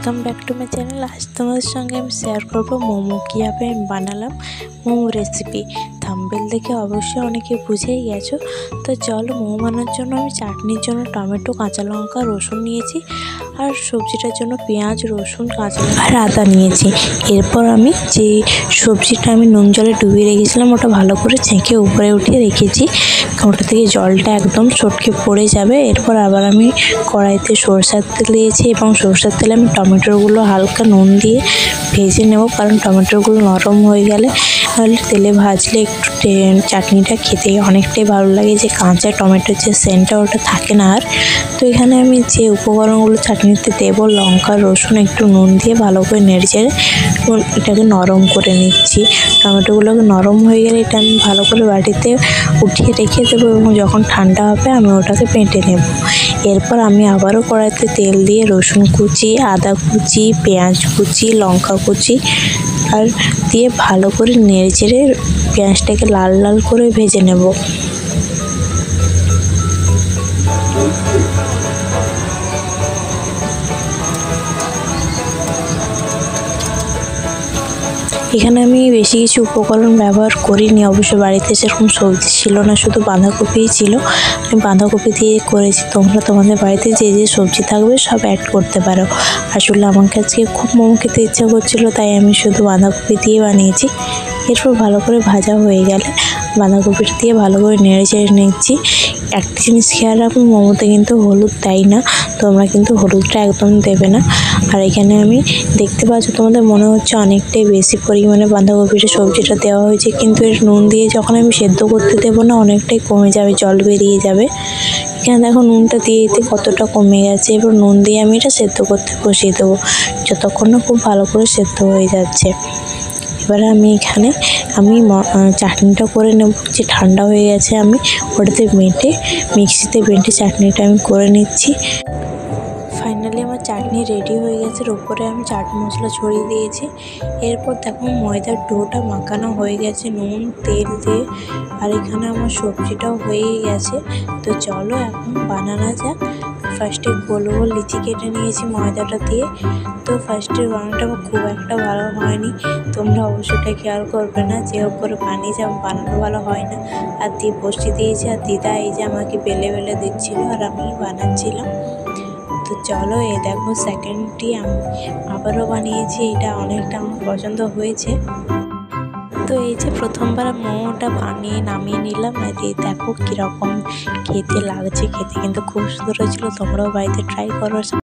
Welcome back to my channel. আজ তোমাদের সঙ্গে আমি শেয়ার করবো মোমো কীভাবে আমি বানালাম মোমো রেসিপি। থাম্বনেল দেখে অবশ্যই অনেকে বুঝেই গেছো। তো চলো, মোমো বানানোর জন্য আমি চাটনির জন্য টমেটো, কাঁচা লঙ্কা, রসুন নিয়েছি, আর সবজিটার জন্য পেঁয়াজ, রসুন, কাঁচা লঙ্কা আর আদা নিয়েছি। এরপর আমি যে সবজিটা আমি নুন জলে ডুবিয়ে রেখেছিলাম ওটা ভালো করে ছেঁকে উপরে উঠিয়ে রেখেছি। ওটা থেকে জলটা একদম ছটকে পড়ে যাবে। এরপর আবার আমি কড়াইতে সরষের তেল দিয়েছি এবং সরষের তেলে আমি টমেটোগুলো হালকা নুন দিয়ে ভেজে নেব, কারণ টমেটোগুলো নরম হয়ে গেলে তেলে ভাজলে একটু চাটনিটা খেতে অনেকটাই ভালো লাগে, যে কাঁচা টমেটোর যে সেন্টটা ওটা থাকে না আর। তো এখানে আমি যে উপকরণগুলো চাটনিতে দেবো, লঙ্কা, রসুন, একটু নুন দিয়ে ভালো করে নেড়েচেড়ে এটাকে নরম করে নিচ্ছি। টমেটোগুলোকে নরম হয়ে গেলে এটা আমি ভালো করে বাটিতে উঠিয়ে রেখে দেবো এবং যখন ঠান্ডা হবে আমি ওটাকে বেটে নেব। এরপর আমি আবারও কড়াইতে তেল দিয়ে রসুন কুচি, আদা কুচি, পেঁয়াজ কুচি, লঙ্কা কুচি আর দিয়ে ভালো করে নেড়েচেড়ে পেঁয়াজটাকে লাল লাল করে ভেজে নেব। এখানে আমি বেশি কিছু উপকরণ ব্যবহার করিনি, অবশ্য বাড়িতে সেরকম সবজি ছিল না, শুধু বাঁধাকপিই ছিল। আমি বাঁধাকপি দিয়ে করেছি, তোমরা তোমাদের বাড়িতে যে যে সবজি থাকবে সব অ্যাড করতে পারো। আসলে আমার কাছে খুব মোমো খেতে ইচ্ছা করছিল, তাই আমি শুধু বাঁধাকপি দিয়ে বানিয়েছি। এরপর ভালো করে ভাজা হয়ে গেলে বাঁধাকপিটা দিয়ে ভালো করে নেড়ে চেড়ে নিচ্ছি। একটা জিনিস খেয়াল রাখবো, মোমোতে কিন্তু হলুদ দেয় না, তোমরা কিন্তু হলুদটা একদম দেবে না। আর এখানে আমি দেখতে পাচ্ছ, তোমাদের মনে হচ্ছে অনেকটাই বেশি পরিমাণে বাঁধাকপিটা সবজিটা দেওয়া হয়েছে, কিন্তু এর নুন দিয়ে যখন আমি সেদ্ধ করতে দেবো না অনেকটাই কমে যাবে, জল বেরিয়ে যাবে। এখানে দেখো নুনটা দিয়ে দিতে কতটা কমে গেছে। এবার নুন দিয়ে আমি এটা সেদ্ধ করতে বসিয়ে দেবো, যতক্ষণ না খুব ভালো করে সেদ্ধ হয়ে যাচ্ছে। এবারে আমি এখানে চাটনিটা করে নেব, যে ঠান্ডা হয়ে গেছে আমি ওটাতে মিক্সিতে বেটে চাটনিটা আমি করে নিচ্ছি। ফাইনালি আমার চাটনি রেডি হয়ে গেছে। ওপরে আমি চাট মশলা ছড়িয়ে দিয়েছি। এরপর দেখো ময়দার ডোটা মাখানো হয়ে গেছে নুন তেল দিয়ে, আর এখানে আমার সবজিটাও হয়েই গেছে। তো চলো এখন বানানো যাক। ফার্স্টে গোল গোল লিচি কেটে নিয়েছি ময়দাটা দিয়ে। তো ফার্স্টের বানানোটা খুব একটা ভালো হয়নি, তোমরা অবশ্যই খেয়াল করবে না, যে করে বানিয়েছি বানানো ভালো হয় না। আর দিয়ে বসিয়ে দিয়েছি, আর দিদা এই যে আমাকে বেলে বেলে দিচ্ছিল আর আমি বানাচ্ছিলাম। তো চলো, এই দেখো সেকেন্ডটি আমি আবারও বানিয়েছি, এটা অনেকটা আমার পছন্দ হয়েছে। তো এই যে প্রথমবার মোমোটা বানিয়ে নামিয়ে নিলাম, আর এই দেখো কীরকম খেতে লাগছে। খেতে কিন্তু খুব সুন্দর হয়েছিল, তোমরাও বাড়িতে ট্রাই করো।